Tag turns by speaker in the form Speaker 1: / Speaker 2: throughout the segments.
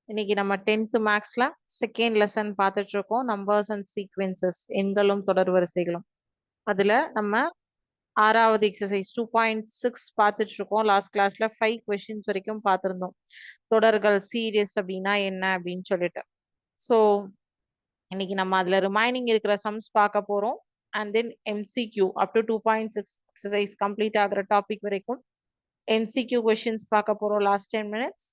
Speaker 1: இன்னைக்கு நம்ம 10th மேக்ஸ்ல செகண்ட் லெசன் பார்த்துட்டு இருக்கோம். நம்பர்ஸ் அண்ட் சீக்வென்சஸ், எண்களும் தொடர் வரிசைகளும். அதுல நம்ம 6வது எக்ஸசைஸ் 2.6 பார்த்துட்டு இருக்கோம். லாஸ்ட் கிளாஸ்ல 5 கொஸ்டின்ஸ் வரைக்கும் பார்த்திருந்தோம். தொடர்கள் சீரியஸ் அப்படின்னா என்ன அப்படின்னு சொல்லிட்டு. ஸோ இன்னைக்கு நம்ம அதுல ரிமைனிங் இருக்கிற சம்ஸ் பார்க்க போறோம். And then MCQ up to 2.6 exercise complete ஆகிற டாபிக் வரைக்கும் எம்சிக்யூ கொஸ்டின்ஸ் பார்க்க போறோம். லாஸ்ட் 10 மினிட்ஸ்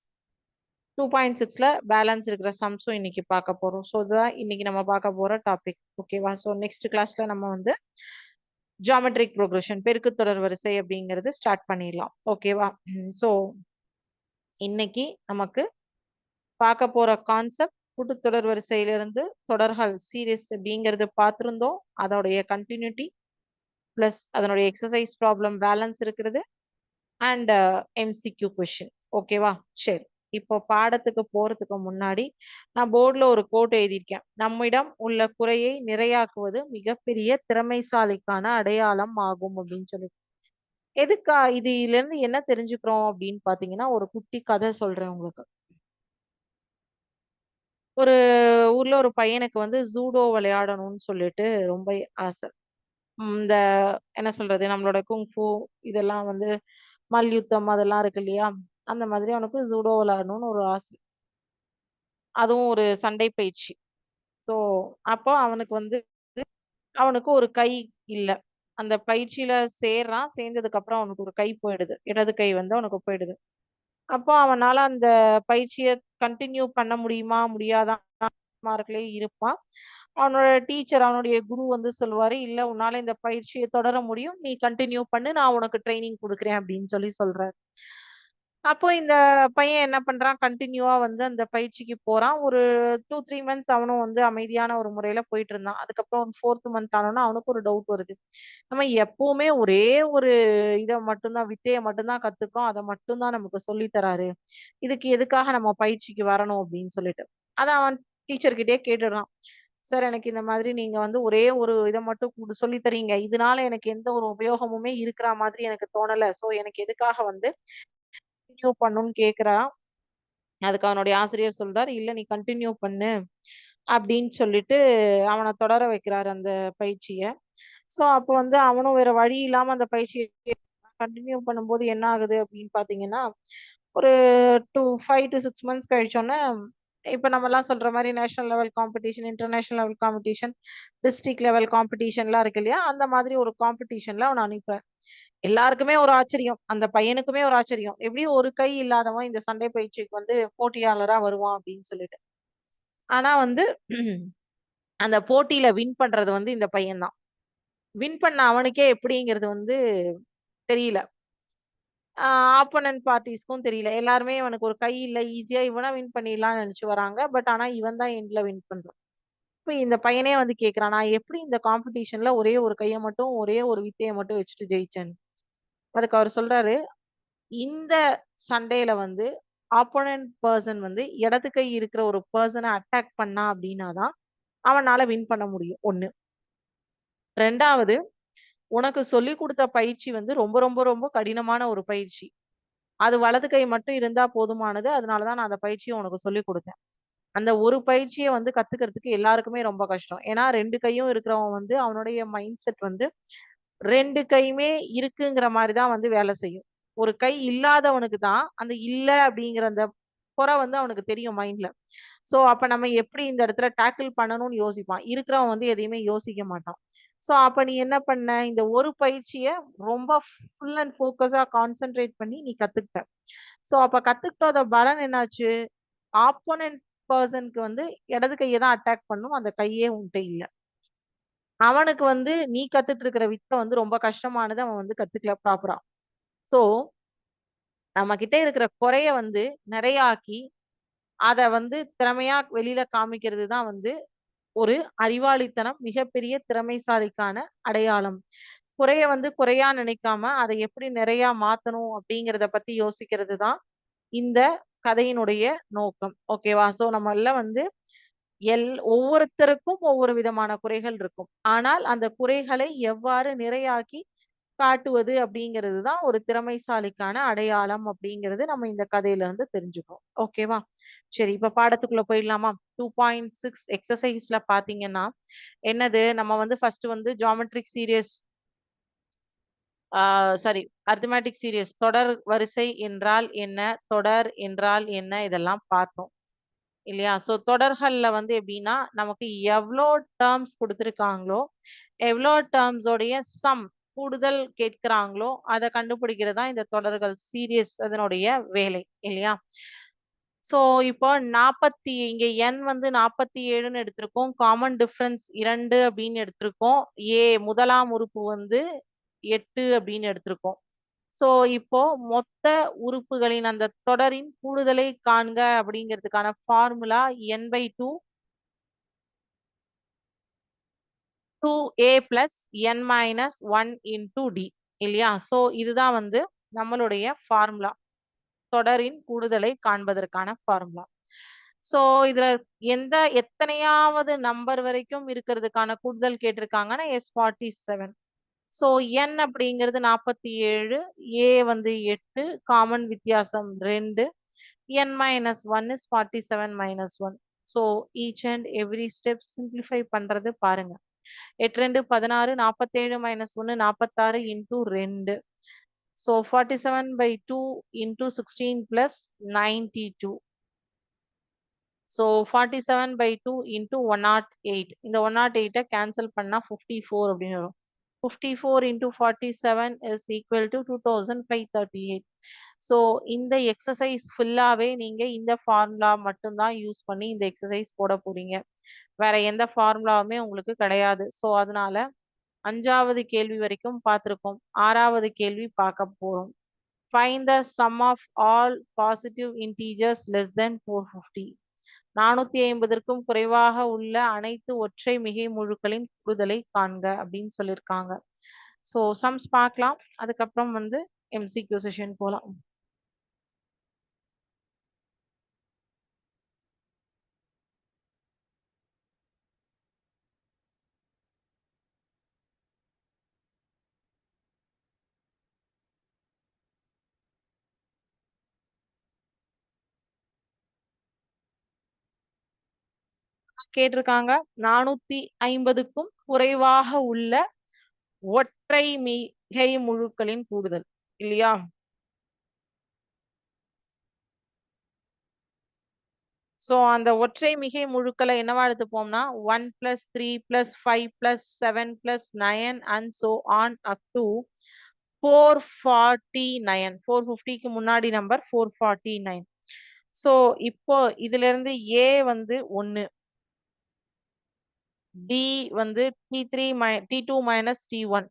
Speaker 1: 2.6ல பேலன்ஸ் இருக்கிற சம்ஸும் இன்னைக்கு பார்க்க போறோம். ஸோ இதுதான் இன்னைக்கு நம்ம பார்க்க போற டாபிக். ஓகேவா? ஸோ நெக்ஸ்ட் கிளாஸ்ல நம்ம வந்து ஜியாமெட்ரிக் ப்ரோக்ரஷன், பெருக்கு தொடர் வரிசை அப்படிங்கிறது ஸ்டார்ட் பண்ணிடலாம். ஓகேவா? ஸோ இன்னைக்கு நமக்கு பார்க்க போற கான்செப்ட் கூட்டுத்தொடர் வரிசையிலிருந்து தொடர்கள் சீரிஸ் அப்படிங்கிறது பார்த்துருந்தோம். அதோடைய கண்டினியூட்டி பிளஸ் அதனுடைய எக்ஸசைஸ் ப்ராப்ளம் பேலன்ஸ் இருக்கிறது அண்ட் எம்சிக்யூ கொஸ்டின். ஓகேவா? சரி, இப்போ பாடத்துக்கு போறதுக்கு முன்னாடி நான் போர்டில் ஒரு கோட் எழுதியிருக்கேன். நம்மிடம் உள்ள குறையை நிறையாக்குவது மிகப்பெரிய திறமைசாலிக்கான அடையாளம் ஆகும் அப்படின்னு சொல்லி. எதுக்கா இதுல இருந்து என்ன தெரிஞ்சுக்கிறோம் அப்படின்னு பாத்தீங்கன்னா, ஒரு குட்டி கதை சொல்றேன் உங்களுக்கு. ஒரு ஊர்ல ஒரு பையனுக்கு வந்து ஜூடோ விளையாடணும்னு சொல்லிட்டு ரொம்ப ஆசை. இந்த என்ன சொல்றது, நம்மளோட குங்ஃபூ இதெல்லாம் வந்து மல்யுத்தம் அதெல்லாம் இருக்கு இல்லையா, அந்த மாதிரி அவனுக்கு ஜூடோ விளையாடணும்னு ஒரு ஆசை. அதுவும் ஒரு சண்டை பயிற்சி. ஸோ அப்போ அவனுக்கு வந்து அவனுக்கு ஒரு கை இல்ல. அந்த பயிற்சியில சேர்றான். சேர்ந்ததுக்கு அப்புறம் அவனுக்கு ஒரு கை போயிடுது. இடது கை வந்து அவனுக்கு போயிடுது. அப்போ அவனால அந்த பயிற்சிய கண்டினியூ பண்ண முடியுமா முடியாதா மார்க்லயே இருப்பான். அவனோட டீச்சர், அவனுடைய குரு வந்து சொல்லுவாரு, இல்ல உன்னால இந்த பயிற்சியை தொடர முடியும், நீ கண்டினியூ பண்ணு, நான் உனக்கு ட்ரைனிங் கொடுக்குறேன் அப்படின்னு சொல்லி சொல்றாரு. அப்போ இந்த பையன் என்ன பண்றான், கண்டினியூவா வந்து அந்த பயிற்சிக்கு போறான். ஒரு 2-3 மந்த்ஸ் அவனும் வந்து அமைதியான ஒரு முறையில போயிட்டு இருந்தான். அதுக்கப்புறம் 4th மந்த் ஆனோன்னா அவனுக்கு ஒரு டவுட் வருது. நம்ம எப்பவுமே ஒரே ஒரு இதை மட்டும்தான், வித்தையை மட்டும்தான் கத்துக்கிறோம், அதை மட்டும்தான் நமக்கு சொல்லி தராரு, இதுக்கு எதுக்காக நம்ம பயிற்சிக்கு வரணும் அப்படின்னு சொல்லிட்டு. அதான் அவன் டீச்சர் கிட்டே கேட்டுடுறான். சார், எனக்கு இந்த மாதிரி நீங்க வந்து ஒரே ஒரு இதை மட்டும் சொல்லி தரீங்க, இதனால எனக்கு எந்த ஒரு உபயோகமுமே இருக்கிற மாதிரி எனக்கு தோணல, சோ எனக்கு எதுக்காக வந்து கண்டினியூ பண்ணணும்னு கேக்குறா. அதுக்கு அவனுடைய ஆசிரியர் சொல்றாரு, இல்ல நீ கண்டினியூ பண்ணு அப்படின்னு சொல்லிட்டு அவனை தொடர வைக்கிறாரு அந்த பயிற்சிய. சோ அப்போ வந்து அவனும் வேற வழி இல்லாம அந்த பயிற்சியை கண்டினியூ பண்ணும்போது என்ன ஆகுது அப்படின்னு பாத்தீங்கன்னா, ஒரு 5 to 6 months கழிச்சோன்னே, இப்ப நம்ம எல்லாம் சொல்ற மாதிரி national level competition, international level competition, district level காம்படிஷன்லாம் இருக்கு இல்லையா, அந்த மாதிரி ஒரு காம்படிஷன்ல அவனை அனுப்புறேன். எல்லாருக்குமே ஒரு ஆச்சரியம், அந்த பையனுக்குமே ஒரு ஆச்சரியம், எப்படி ஒரு கை இல்லாதவன் இந்த சண்டை பயிற்சிக்கு வந்து போட்டியாளரா வருவான் அப்படின்னு சொல்லிட்டு. ஆனா வந்து அந்த போட்டியில வின் பண்றது வந்து இந்த பையன் தான். வின் பண்ண அவனுக்கே எப்படிங்கிறது வந்து தெரியல. ஆப்போனன்ட் பார்ட்டிஸ்க்கும் தெரியல. எல்லாருமே இவனுக்கு ஒரு கை இல்ல, ஈஸியா இவனா வின் பண்ணிடலாம்னு நினைச்சு வராங்க. பட் ஆனா இவன் தான் எண்ட்ல வின் பண்றான். இப்ப இந்த பையனே வந்து கேக்குறான், நான் எப்படி இந்த காம்படிஷன்ல ஒரே ஒரு கைய மட்டும், ஒரே ஒரு வித்தைய மட்டும் வச்சுட்டு ஜெயிச்சேன். அதுக்கு அவர் சொல்றாரு, இந்த சண்டையில வந்து ஆப்போனன்ட் பர்சன் வந்து இடது கை இருக்கிற ஒரு பர்சனை அட்டாக் பண்ணா அப்படின்னாதான் அவனால வின் பண்ண முடியும். ஒண்ணு. 2வது, உனக்கு சொல்லிக் கொடுத்த பயிற்சி வந்து ரொம்ப ரொம்ப ரொம்ப கடினமான ஒரு பயிற்சி. அது வலது கை மட்டும் இருந்தா போதுமானது. அதனாலதான் நான் அந்த பயிற்சியை உனக்கு சொல்லிக் கொடுத்தேன். அந்த ஒரு பயிற்சியை வந்து கத்துக்கிறதுக்கு எல்லாருக்குமே ரொம்ப கஷ்டம். ஏன்னா 2 கையும் இருக்கிறவன் வந்து அவனுடைய மைண்ட் செட் வந்து 2 கையுமே இருக்குங்கிற மாதிரி தான் வந்து வேலை செய்யும். ஒரு கை இல்லாதவனுக்கு தான் அந்த இல்ல அப்படிங்கிற அந்த குறை வந்து அவனுக்கு தெரியும் மைண்ட்ல. சோ அப்ப நம்ம எப்படி இந்த இடத்துல டேக்கிள் பண்ணணும்னு யோசிப்பான். இருக்கிறவன் வந்து எதையுமே யோசிக்க மாட்டான். சோ அப்ப நீ என்ன பண்ண, இந்த ஒரு பயிற்சிய ரொம்ப ஃபுல் அண்ட் ஃபோக்கஸா கான்சென்ட்ரேட் பண்ணி நீ கத்துக்கிட்ட. சோ அப்ப கத்துக்கிட்டத பலன் என்னாச்சு, ஆப்போனன்ட் பெர்சனுக்கு வந்து இடது கையை தான் அட்டாக் பண்ணும், அந்த கையே உன்கிட்ட இல்ல. அவனுக்கு வந்து நீ கத்துட்டு இருக்கிற வித்தை வந்து ரொம்ப கஷ்டமானது, அவன் வந்து கத்துக்கல ப்ராப்பரா. சோ நம்ம கிட்ட இருக்கிற குறைய வந்து நிறைய ஆக்கி அத வந்து திறமையா வெளியில காமிக்கிறது தான் வந்து ஒரு அறிவாளித்தனம், மிகப்பெரிய திறமைசாலிக்கான அடையாளம். குறைய வந்து குறையா நினைக்காம அதை எப்படி நிறையா மாத்தணும் அப்படிங்கிறத பத்தி யோசிக்கிறது தான் இந்த கதையினுடைய நோக்கம். ஓகேவா? சோ நம்ம எல்லாம் வந்து ஒவ்வொருத்தருக்கும் ஒவ்வொரு விதமான குறைகள் இருக்கும். ஆனால் அந்த குறைகளை எவ்வாறு நிறையாக்கி காட்டுவது அப்படிங்கிறது தான் ஒரு திறமைசாலிக்கான அடையாளம் அப்படிங்கிறது நம்ம இந்த கதையில இருந்து தெரிஞ்சுக்கிறோம். ஓகேவா? சரி, இப்ப பாடத்துக்குள்ள போயிடலாமா? 2.6 எக்ஸசைஸ்ல பாத்தீங்கன்னா என்னது, நம்ம வந்து ஃபர்ஸ்ட் வந்து geometric series sorry, arithmetic series தொடர் வரிசை என்றால் என்ன, தொடர் என்றால் என்ன, இதெல்லாம் பார்த்தோம் இல்லையா? ஸோ தொடர்கள்ல வந்து எப்படின்னா நமக்கு எவ்வளோ டேர்ம்ஸ் கொடுத்துருக்காங்களோ, எவ்வளோ டேர்ம்ஸோடைய சம் கூடுதல் கேட்கிறாங்களோ அதை கண்டுபிடிக்கிறது தான் இந்த தொடர்கள் சீரியஸ் அதனுடைய வேலை இல்லையா? ஸோ இப்போ 40 இங்க n வந்து 47ன்னு எடுத்திருக்கோம். காமன் டிஃபரன்ஸ் 2 அப்படின்னு எடுத்திருக்கோம். முதலாம் உறுப்பு வந்து 8 அப்படின்னு எடுத்திருக்கோம். ஸோ இப்போ மொத்த உறுப்புகளின் அந்த தொடரின் கூடுதலை காண்க அப்படிங்கிறதுக்கான formula n/2 2a plus n minus 1 into d இல்லையா? ஸோ இதுதான் வந்து நம்மளுடைய ஃபார்முலா. தொடரின் கூடுதலை காண்பதற்கான ஃபார்முலா. ஸோ இதுல எத்தனையாவது நம்பர் வரைக்கும் இருக்கிறதுக்கான கூடுதல் கேட்டிருக்காங்கன்னா S47. ஸோ n அப்படிங்கிறது 47, a வந்து 8, காமன் வித்தியாசம் 2, n minus 1 is 47 minus 1. So each and every step simplify பண்றது பாருங்க. 8 2 16, 47 minus 1 46 into 2. So 47/2 into 16 plus 92. So 47/2 into 108. இந்த 108 கேன்சல் பண்ணா 54 அப்படின்னு வரும். 54 into 47 is equal to 2538. So இந்த எக்ஸசைஸ் ஃபுல்லாவே நீங்க இந்த ஃபார்முலா மட்டும்தான் யூஸ் பண்ணி இந்த எக்ஸசைஸ் போட போறீங்க. வேற எந்த ஃபார்முலாவுமே உங்களுக்கு கிடையாது. ஸோ அதனால 5வது கேள்வி வரைக்கும் பார்த்திருக்கோம். 6வது கேள்வி பார்க்க போறோம். Find the sum of all positive integers less than 450. 450ற்கும் குறைவாக உள்ள அனைத்து ஒற்றை மிகை முழுக்களின் கூடுதலை காண்க அப்படின்னு சொல்லியிருக்காங்க. ஸோ சம்ஸ் பார்க்கலாம். அதுக்கப்புறம் வந்து MCQ செஷன் போலாம். கேட்டிருக்காங்க 450க்கும் குறைவாக உள்ள ஒற்றை மிகை முழுக்களின் கூடுதல் இல்லையா? சோ அந்த ஒற்றை மிகை முழுக்களை என்னவா எடுத்துப்போம்னா 1 plus 3 plus 5 plus 7 plus 9 and so on up to 449. 450க்கு முன்னாடி நம்பர் 449. சோ இப்போ இதுல இருந்து A வந்து 1, D வந்து T2 minus T1,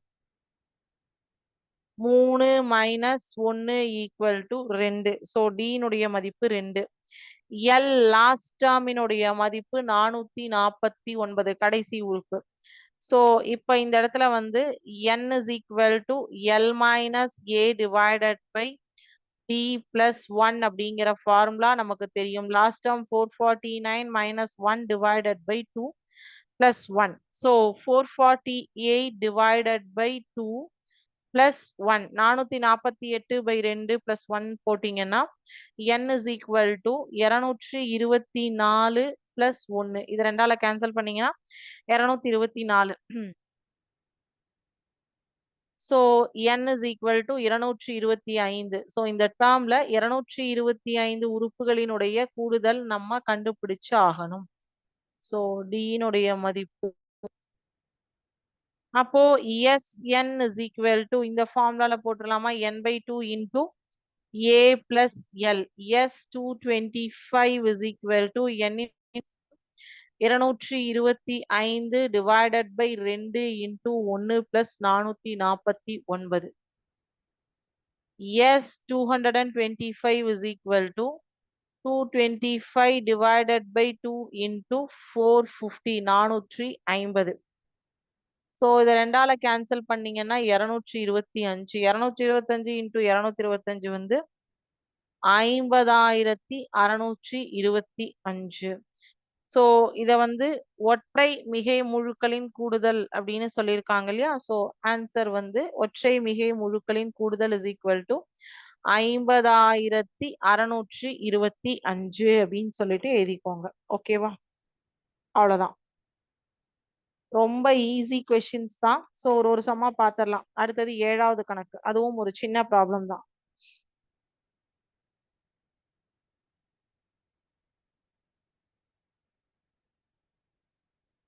Speaker 1: 3 minus 1 equal to 2. So D னுடைய மதிப்பு 2. L லாஸ்ட் டேர்மினுடைய மதிப்பு 449 கடைசி உறுப்பு. ஸோ இப்போ இந்த இடத்துல வந்து n is equal to L minus A divided by D plus 1 அப்படிங்கிற ஃபார்முலா நமக்கு தெரியும். Last term 449 minus 1 divided by 2 plus 1. So 448 divided by 2 plus 1. 448/2 plus 1 போட்டீங்கன்னா n is equal to 224 plus 1. இது ரெண்டால கேன்சல் பண்ணீங்கன்னா 224. So n is equal to 225. So இந்த டேர்ம்ல 225 உறுப்புகளினுடைய கூடுதல் நம்ம கண்டுபிடிச்சு ஆகணும். ஸோ D னுடைய மதிப்பு அப்போ Sn is equal to இந்த ஃபார்முலால போட்டுடலாமா n/2 into A plus L. S225 is equal to n 225 divided by 2 into 1 plus 449. S225 is equal to 225 divided by 2 into 450. 450. So இதை ரெண்டால கேன்சல் பண்ணீங்கன்னா 225. 225 into 225 வந்து 50,625. சோ இத வந்து ஒற்றை மிகை முழுக்களின் கூடுதல் அப்படின்னு சொல்லியிருக்காங்க இல்லையா? சோ ஆன்சர் வந்து ஒற்றை மிகை முழுக்களின் கூடுதல் இஸ் ஈக்குவல் டு 50,625 அப்படின்னு சொல்லிட்டு எழுதிக்கோங்க. ஓகேவா? அவ்வளவுதான். ரொம்ப ஈஸி கொஸ்டின்ஸ் தான். சோ ஒரு ஒரு சம்மா பாத்திரலாம். அடுத்தது 7வது கணக்கு. அதுவும் ஒரு சின்ன ப்ராப்ளம் தான்.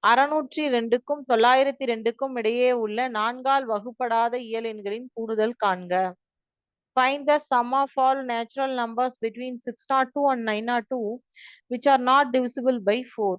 Speaker 1: 602க்கும் 902க்கும் இடையே உள்ள நான்கால் வகுப்படாத இயல் எண்களின் கூடுதல் காண்க. Find the sum of all natural numbers between 602 and 902 which are not divisible by 4.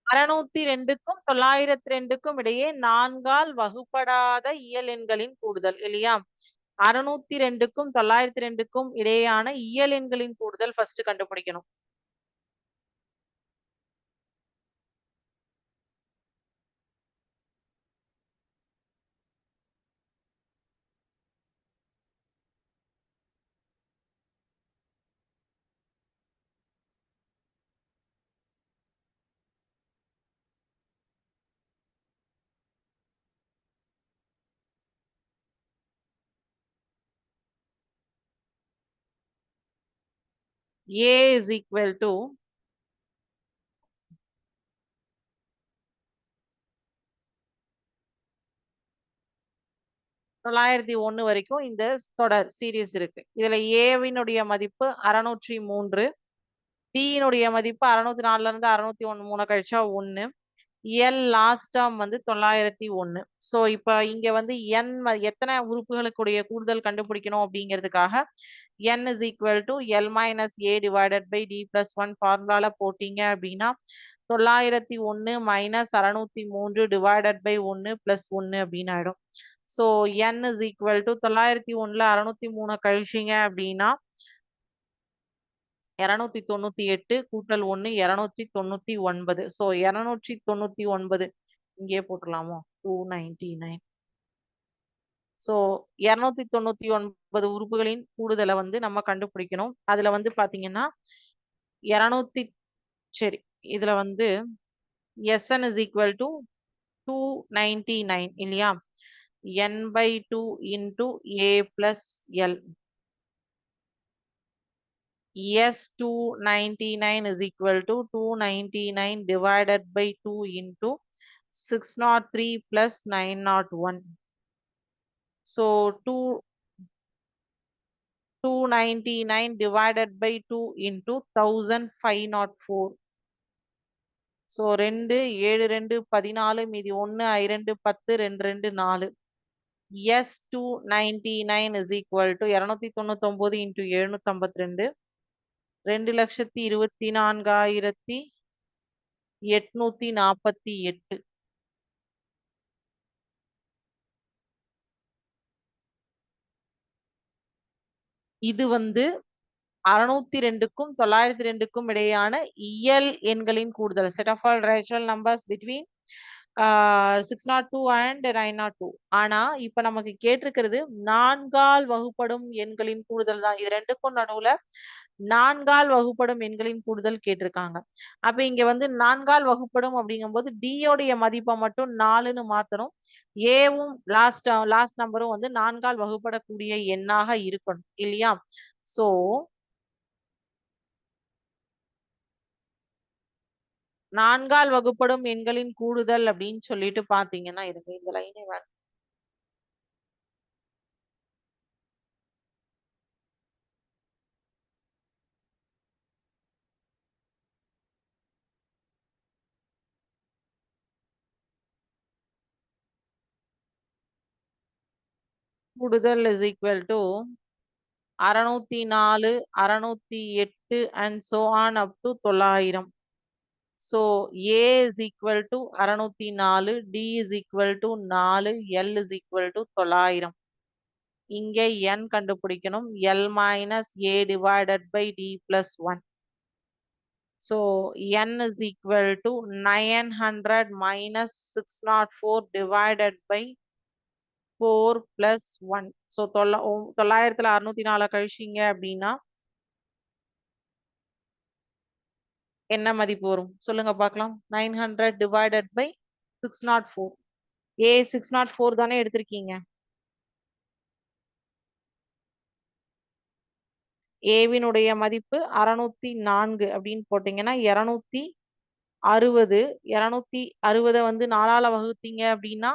Speaker 1: அறுநூத்தி ரெண்டுக்கும் 902க்கும் இடையே நான்கால் வகுப்படாத இயல் எண்களின் கூடுதல் இல்லையா? 602க்கும் 902க்கும் இடையேயான இயல் எண்களின் கூடுதல் ஃபர்ஸ்ட் கண்டுபிடிக்கணும். A is equal to 901 வரைக்கும் இந்த தொடர் சீரிஸ் இருக்கு. இதுல ஏவினுடைய மதிப்பு 603, டியினுடைய மதிப்பு 604ல இருந்து 601 கழிச்சா 1, எல் லாஸ்ட் டேர்ம் வந்து 901. சோ இப்ப இங்க வந்து என் எத்தனை உறுப்புகளுக்குடைய கூடுதல் கண்டுபிடிக்கணும் அப்படிங்கிறதுக்காக n is equal to l minus a divided by d plus 1 ஃபார்முலால போட்டீங்க அப்படின்னா 901 மைனஸ் 603 டிவைடட் பை 1 பிளஸ் 1 அப்படின்னு ஆயிடும். So n is equal to 901ல 603 கழிச்சிங்க அப்படின்னா 298 கூட்டல் 1 299. ஸோ 299 இங்கே போட்டுடலாமோ? 299. ஸோ 299 உறுப்புகளின் கூடுதலை வந்து நம்ம கண்டுபிடிக்கணும். அதுல வந்து பாத்தீங்கன்னா 200 சரி இதுல வந்து Sn is equal to 299 இல்லையா? n by 2 into a plus l. S299 is equal to 299 divided by 2 into 603 plus 901. So 299 divided by 2 into 1504. So 2 7 2 14 மீதி 1 2 10 2 2 4. S299 is equal to 299 into 752 2,24,848. இது வந்து 602க்கும் 902க்கும் இடையான இயல் எண்களின் கூடுதல். Set of all rational numbers between 602 and 902. ஆனா இப்ப நமக்கு கேட்டிருக்கிறது நான்கால் வகுப்படும் எண்களின் கூடுதல் தான். இது ரெண்டுக்கும் நடுவுல நான்கால் வகுப்படும் எண்களின் கூடுதல் கேட்டிருக்காங்க. அப்ப இங்க வந்து நான்கால் வகுப்படும் அப்படிங்கும்போது D யோடைய மதிப்பை மட்டும் 4ன்னு மாத்தணும். ஏவும் லாஸ்ட் நம்பரும் வந்து நான்கால் வகுப்படக்கூடிய எண்ணாக இருக்கணும் இல்லையா? சோ நான்கால் வகுப்படும் எண்களின் கூடுதல் அப்படின்னு சொல்லிட்டு பாத்தீங்கன்னா இருக்கு இந்த லைனே கூடுதல் is equal to 604, 608 and so on up to 900. So A is equal to 604, D is equal to 4, L is equal to 900. இங்கே n கண்டுபிடிக்கணும். L minus A divided by D plus 1. So n is equal to 900 minus 604 divided by 4 plus 1. So 900ல 604 கழிச்சீங்க அப்படின்னா என்ன மதிப்பு வரும் சொல்லுங்க பார்க்கலாம். 900 divided by 604. A 604 தானே எடுத்திருக்கீங்க. ஏவினுடைய மதிப்பு 604 அப்படின்னு போட்டீங்கன்னா 260. 260 வந்து 4ஆல வகுத்தீங்க அப்படின்னா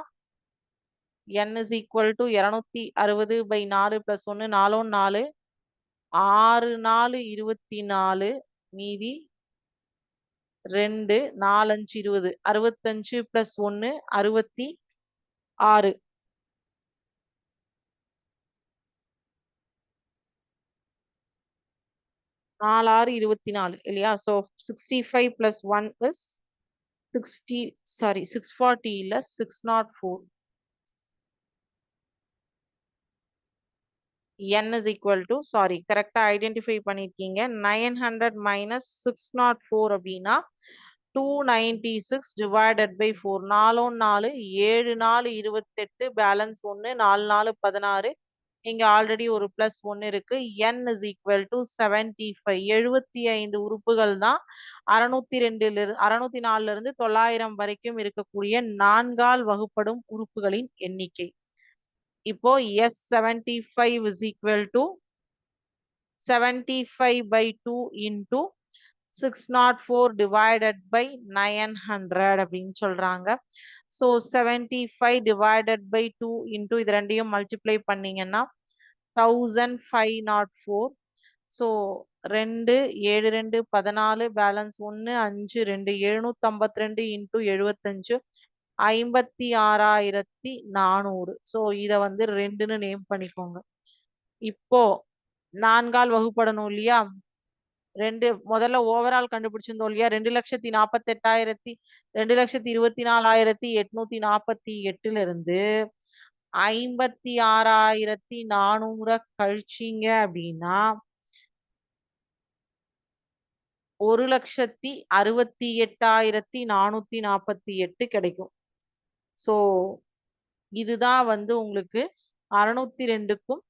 Speaker 1: n is equal to 260 by 4 plus 1 4 4 6 4 24 மீதி 2 4 5 20 65 plus 1 66 4 6 24 இல்லையா? So 65 plus 1 is 60, sorry 640 இல்ல 604. n is equal to, sorry கரெக்டா ஐடென்டிஃபை பண்ணிருக்கீங்க. 900 minus 604 அப்படின்னா 296 divided by 4. 4 4 7 4 28 பேலன்ஸ் 1 4 4 16. இங்க ஆல்ரெடி ஒரு பிளஸ் 1 இருக்கு. n is equal to 75. 75 உறுப்புகள் தான் 604ல இருந்து 900 வரைக்கும் இருக்கக்கூடிய நான்கால் வகுப்படும் உறுப்புகளின் எண்ணிக்கை. இப்போ S75 is equal to 75 by 2 into 604 divided by 900 அப்படின்னு சொல்றாங்க. So 75 divided by 2 into இது ரெண்டையும் மல்டிப்ளை பண்ணீங்கன்னா 1504. So 2 7 2 14 balance 1 5 2 752 into 75 56,400. ஸோ இதை வந்து 2ன்னு நேம் பண்ணிக்கோங்க. இப்போ நான்கால் வகுப்படணும் இல்லையா? முதல்ல ஓவரால் கண்டுபிடிச்சிருந்தோம் இல்லையா? 2,24,848ல இருந்து 56,400 கழிச்சிங்க அப்படின்னா 1,68,448 கிடைக்கும். ஸோ இதுதான் வந்து உங்களுக்கு 602க்கும்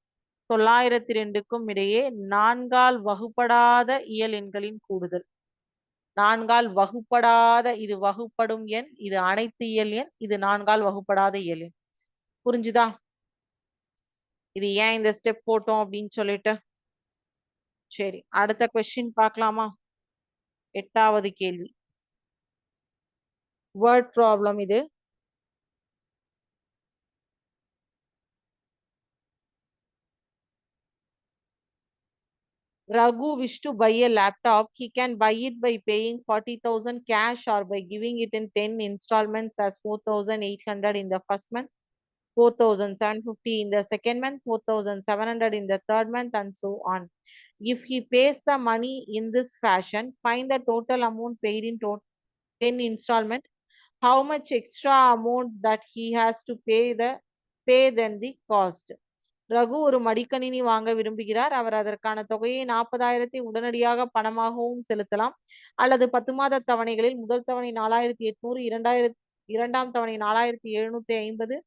Speaker 1: 902க்கும் இடையே நான்கால் வகுப்படாத இயல் எண்களின் கூடுதல். நான்கால் வகுப்படாத, இது வகுப்படும் எண், இது அனைத்து இயல் எண், இது நான்கால் வகுப்படாத இயல் எண். புரிஞ்சுதா? இது ஏன் இந்த ஸ்டெப் போட்டோம் அப்படின்னு சொல்லிட்டு. சரி, அடுத்த கொஸ்டின் பார்க்கலாமா? 8வது கேள்வி. வேர்ட் ப்ராப்ளம் இது. Raghu wish to buy a laptop. He can buy it by paying 40,000 cash or by giving it in 10 installments as 4,800 in the first month, 4,750 in the second month, 4,700 in the third month, and so on. If he pays the money in this fashion, find the total amount paid in 10 installment. How much extra amount that he has to pay than the cost. Raghu ஒரு மடிக்கணினி வாங்க விரும்புகிறார். அவர் அதற்கான தொகையை 40,000 உடனடியாக பணமாகவும் செலுத்தலாம் அல்லது 10 மாத தவணைகளில் முதல் தவணை 4,800, இரண்டாம் தவணை 4,750,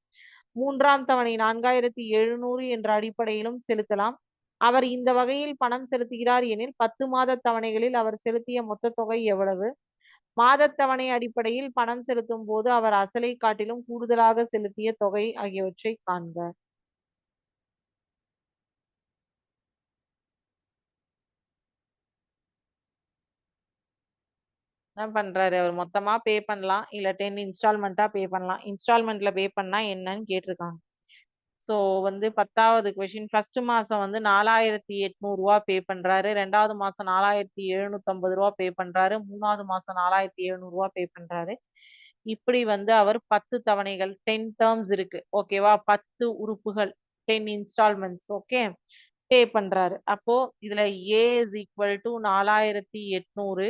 Speaker 1: மூன்றாம் தவணை 4,700 என்ற அடிப்படையிலும் செலுத்தலாம். அவர் இந்த வகையில் பணம் செலுத்துகிறார் எனில் 10 மாத தவணைகளில் அவர் செலுத்திய மொத்த தொகை எவ்வளவு? மாதத்தவணை அடிப்படையில் பணம் செலுத்தும் போது அவர் அசலை காட்டிலும் கூடுதலாக செலுத்திய தொகை ஆகியவற்றை காண்க. என்ன பண்றாரு அவர்? மொத்தமா பே பண்ணலாம், இல்ல 10 இன்ஸ்டால்மெண்டா பே பண்ணலாம். இன்ஸ்டால்மெண்ட்ல பே பண்ணா என்னன்னு கேட்டிருக்காங்க. ஸோ வந்து 10வது கொஸ்டின், ஃபர்ஸ்ட் மாசம் வந்து 4,800 ரூபா பே பண்றாரு, 2வது மாசம் 4,750 ரூபா பே பண்றாரு, 3வது மாசம் 4,700 ரூபா பே பண்றாரு. இப்படி வந்து அவர் 10 தவணைகள் 10 டேர்ம்ஸ் இருக்கு. ஓகேவா? 10 உறுப்புகள் 10 இன்ஸ்டால்மெண்ட்ஸ். ஓகே, பே பண்றாரு. அப்போ இதுல A is equal to 4800,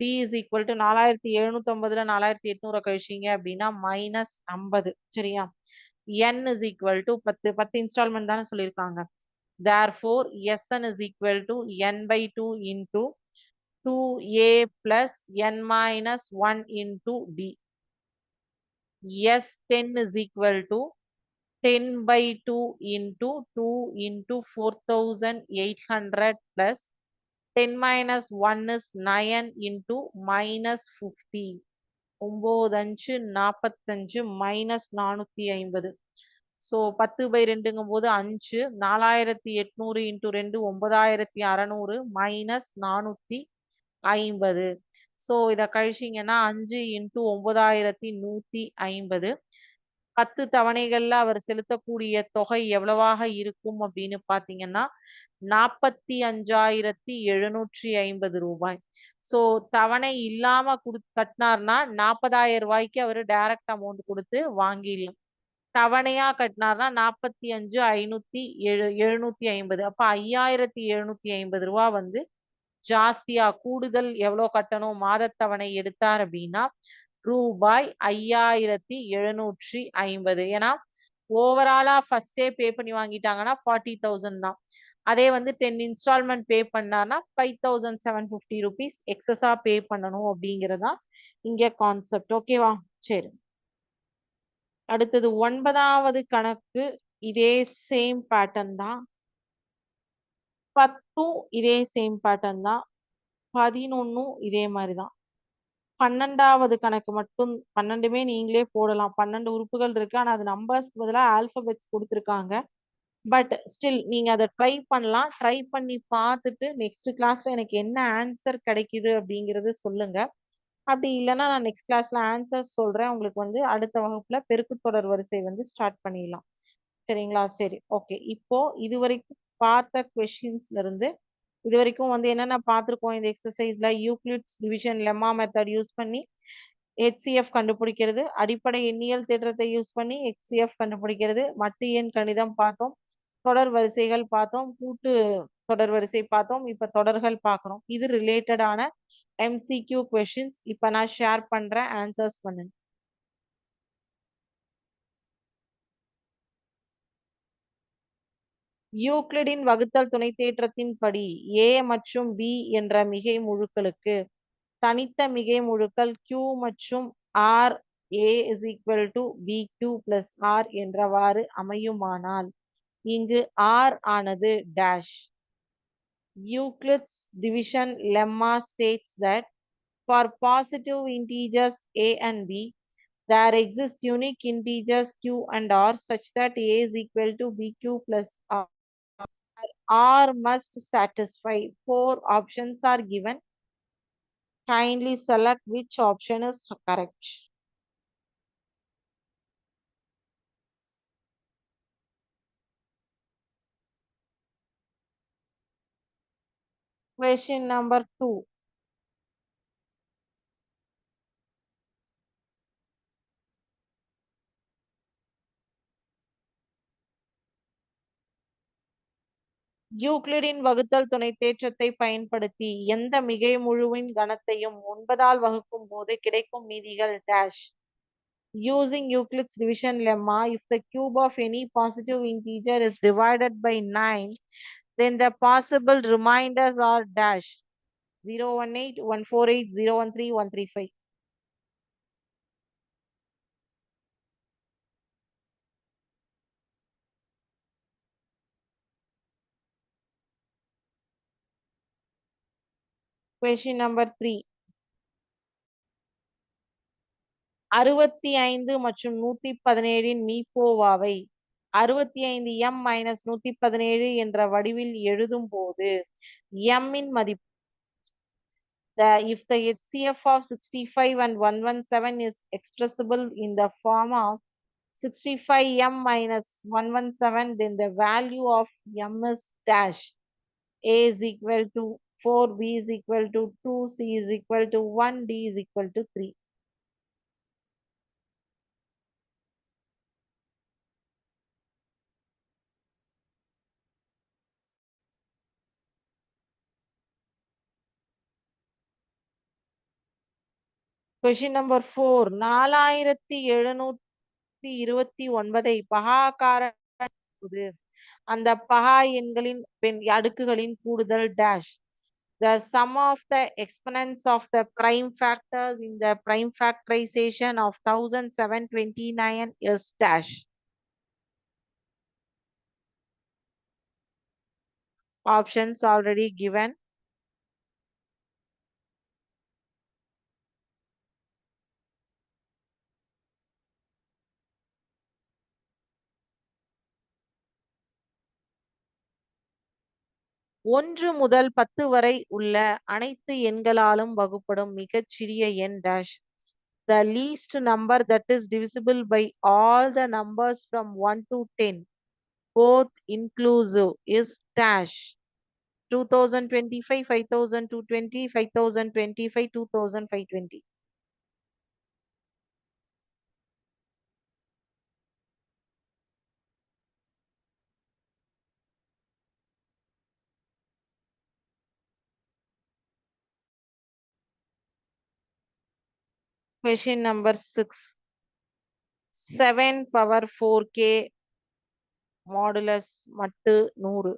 Speaker 1: B is equal to 4750ல 4800 கழிச்சீங்க அப்படின்னா -50. சரியா? N is equal to 10 instalment தானே சொல்லியிருக்காங்க. Therefore, Sn is equal to n by 2 into 2a plus n minus 1 into d. S10 is equal to 10 by 2 into 2 into 4800 plus 10 minus 1 is 9 into minus 50. 9 minus 450. So 10/2ங்கும் போது 5, 4800 into 2 9600 minus 450. So இதை கழிச்சிங்கன்னா 5 into 9150. 10 தவணைகள்ல அவர் செலுத்தக்கூடிய தொகை எவ்வளவாக இருக்கும் அப்படின்னு பார்த்தீங்கன்னா 45,750 ரூபாய். So தவணை இல்லாம கட்டினார்னா 40,000 ரூபாய்க்கு அவர் டைரக்ட் அமௌண்ட் கொடுத்து வாங்கிடலாம். தவணையா கட்டினார்னா 45,750. அப்ப 5,750 ரூபா வந்து ஜாஸ்தியா கூடுதல் எவ்வளவு கட்டணும் மாதத்தவணை எடுத்தார் அப்படின்னா ரூபாய் 5,750. ஏன்னா ஓவராலா ஃபர்ஸ்டே பே பண்ணி வாங்கிட்டாங்கன்னா 40,000 தான். அதே வந்து 10 இன்ஸ்டால்மெண்ட் பே பண்ணார்னா 5,750 ருபீஸ் எக்ஸஸா பே பண்ணணும் அப்படிங்கறதா இங்க கான்செப்ட். ஓகேவா? சரி, அடுத்தது 9வது கணக்கு. இதே சேம் பேட்டர்ன் தான். 10ம் இதே சேம் பேட்டர்ன் தான். 11ம் இதே மாதிரி தான். 12வது கணக்கு மட்டும் 12மே நீங்களே போடலாம். 12 உறுப்புகள் இருக்கு. ஆனா அது நம்பர்ஸ்க்கு பதிலா ஆல்பபெட்ஸ் கொடுத்துருக்காங்க. பட் ஸ்டில் நீங்க அதை ட்ரை பண்ணலாம். ட்ரை பண்ணி பார்த்துட்டு நெக்ஸ்ட் கிளாஸ்ல எனக்கு என்ன ஆன்சர் கிடைக்குது அப்படிங்கறது சொல்லுங்க. அப்படி இல்லைன்னா நான் நெக்ஸ்ட் கிளாஸ்ல ஆன்சர் சொல்றேன். உங்களுக்கு வந்து அடுத்த வகுப்புல பெருக்குத்தொடர் வரிசை வந்து ஸ்டார்ட் பண்ணிடலாம். சரிங்களா? சரி, ஓகே. இப்போ இதுவரைக்கும் பார்த்த கொஸ்டின்ஸ்ல இருந்து இது வரைக்கும் வந்து என்னென்ன பார்த்துருக்கோம் இந்த எக்ஸசைஸ்ல? Euclid's division lemma method use பண்ணி HCF கண்டுபிடிக்கிறது, அடிப்படை எண்ணியல் தேற்றத்தை யூஸ் பண்ணி HCF கண்டுபிடிக்கிறது, மட்டு எண் கணிதம் பார்த்தோம், தொடர் வரிசைகள் பார்த்தோம், கூட்டு தொடர் வரிசை பார்த்தோம். இப்ப தொடர்கள் பார்க்கணும். இது ரிலேட்டடான MCQ கொஸ்டின்ஸ் இப்ப நான் ஷேர் பண்றேன். ஆன்சர்ஸ் பண்ணுங்க. யூக்ளிடின் வகுத்தல் துணை தேற்றத்தின் படி A மற்றும் B என்ற மிகை முழுக்களுக்கு தனித்த மிகை முழுக்கள் Q மற்றும் R A is equal to BQ plus R என்றவாறு அமையுமானால் இங்கு R ஆனது dash. Euclid's division lemma states that for positive integers A and B, there exist unique integers Q and R such that A is equal to BQ plus R. R must satisfy. 4 options are given. Kindly select which option is correct. Question number 2. Euclidean வகுத்தல் துணை தேற்றத்தை பயன்படுத்தி எந்த மிகை முழுவின் கணத்தையும் 9ஆல் வகுக்கும் போது கிடைக்கும் மீதிகள் dash. Using Euclid's division lemma, if the cube of any positive integer is divided by 9, then the possible remainders are dash. 018, 148, 013, 135. Question number 3. 65 மற்றும் 117 மீப்போவாவை 65m மைனஸ் 117 என்ற வடிவில் எழுதும் போது m இன் மதிப்பு if the HCF of 65 and 117 is expressible in the form of 65m minus 117, then the value of m is dash. A is equal to 4, B is equal to 2, C is equal to 1, D is equal to 3. Question number 4. 4729 பகாக்கார அந்த பகா எண்களின் அடுக்குகளின் கூடுதல் dash. The sum of the exponents of the prime factors in the prime factorization of 1729 is dash. Options already given. ஒன்று முதல் 10 வரை உள்ள அனைத்து எண்களாலும் வகுப்படும் மிகச் சிறிய எண் dash. The least number that is divisible by all the numbers from 1 to 10, both inclusive, is dash. 2025, 5220, 5025, 2520. Question number 6. 7 power 4k modulus மட்டு 100.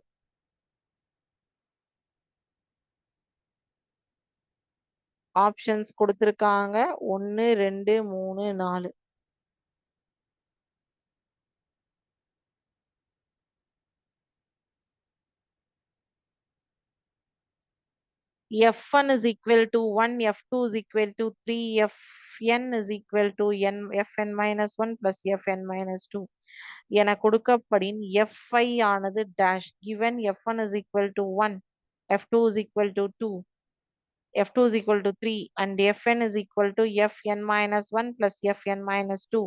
Speaker 1: Options கொடுத்திருக்காங்க 1 2 3 4. F1 is equal to 1, F2 is equal to 3, Fn is equal to Fn minus 1 plus Fn minus 2. என கொடுக்கப்படின் F5 ஆனது dash. Given F1 is equal to 1, F2 is equal to 2, F2 is equal to 3, and Fn is equal to Fn minus 1 plus Fn minus 2.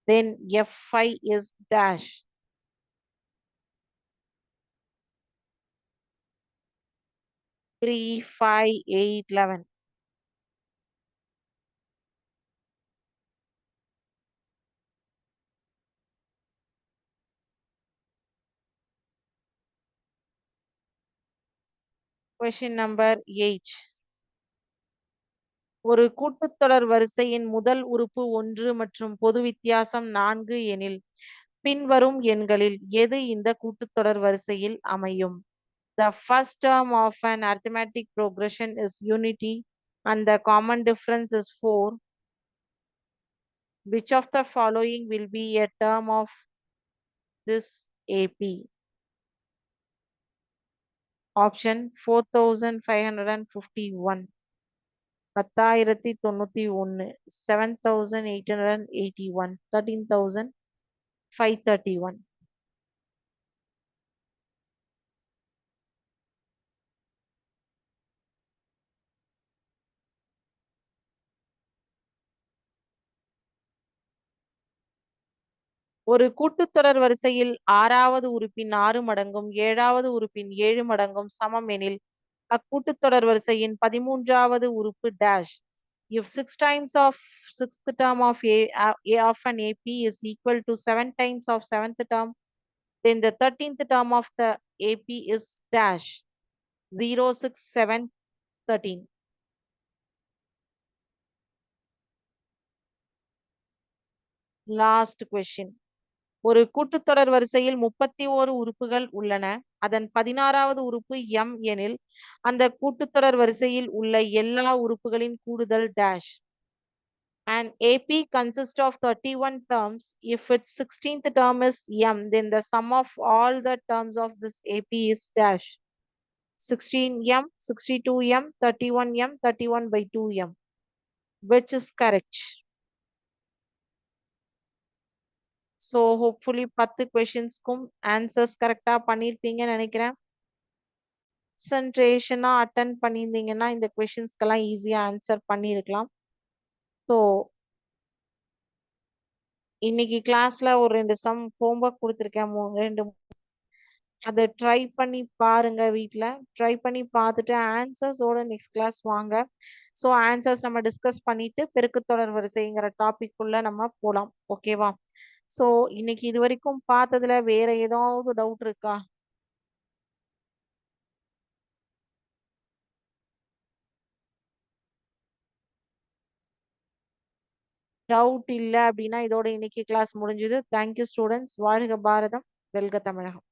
Speaker 1: Then F5 is dash. 3, 5, 8, 11. Question number 8. ஒரு கூட்டுத்தொடர் வரிசையின் முதல் உறுப்பு 1 மற்றும் பொது வித்தியாசம் 4 எனில் பின்வரும் எண்களில் எது இந்த கூட்டுத்தொடர் வரிசையில் அமையும்? The first term of an arithmetic progression is unity and the common difference is 4. Which of the following will be a term of this AP? Option 4551, 10,091, 7,881, 13,531. ஒரு கூட்டுத்தொடர் வரிசையில் 6வது உறுப்பின் 6 மடங்கும் 7வது உறுப்பின் 7 மடங்கும் சமம் எனில் அக்கூட்டுத்தொடர் வரிசையின் 13வது உறுப்பு dash. If 6 times of 6th term of A of an AP is equal to 7 times of 7th term, then the 13th term of the AP is dash. 0, 6, 7, 13. Last question. ஒரு கூட்டுத்தொடர் வரிசையில் 31 உறுப்புகள் உள்ளன. அதன் 16வது உறுப்பு m எனில் அந்த கூட்டுத்தொடர் வரிசையில் உள்ள எல்லா உறுப்புகளின் கூடுதல் dash. An AP consists of 31 terms. If its 16th term is m, then the sum of all the terms of this AP is dash. 16m, 62m, 31m, 31 by 2m. Which is correct? So hopefully 10 questions-க்கும் answers correct-ஆ பண்ணிருப்பீங்கன்னு நினைக்கிறேன். Concentration-ஆ attend பண்ணியிருந்தீங்கன்னா இந்த questions-க்கெல்லாம் ஈஸியா answer பண்ணிருக்கலாம். So இன்னைக்கு கிளாஸ்ல ஒரு 2 some homework கொடுத்திருக்கேன். 2 அதை ட்ரை பண்ணி பாருங்க வீட்ல. ட்ரை பண்ணி பார்த்துட்டு ஆன்சர்ஸோட நெக்ஸ்ட் கிளாஸ் வாங்க. ஸோ ஆன்சர்ஸ் நம்ம டிஸ்கஸ் பண்ணிட்டு பெருக்குத்தொடர் வரிசைங்கிற டாபிக் உள்ள நம்ம போலாம். ஓகேவா? ஸோ இன்னைக்கு இது வரைக்கும் பார்த்ததுல வேற ஏதாவது டவுட் இருக்கா? டவுட் இல்ல அப்டின்னா, இதோட இன்னைக்கு கிளாஸ் முடிஞ்சது. Thank you students. வாழ்க பாரதம்! வெல்க தமிழகம்!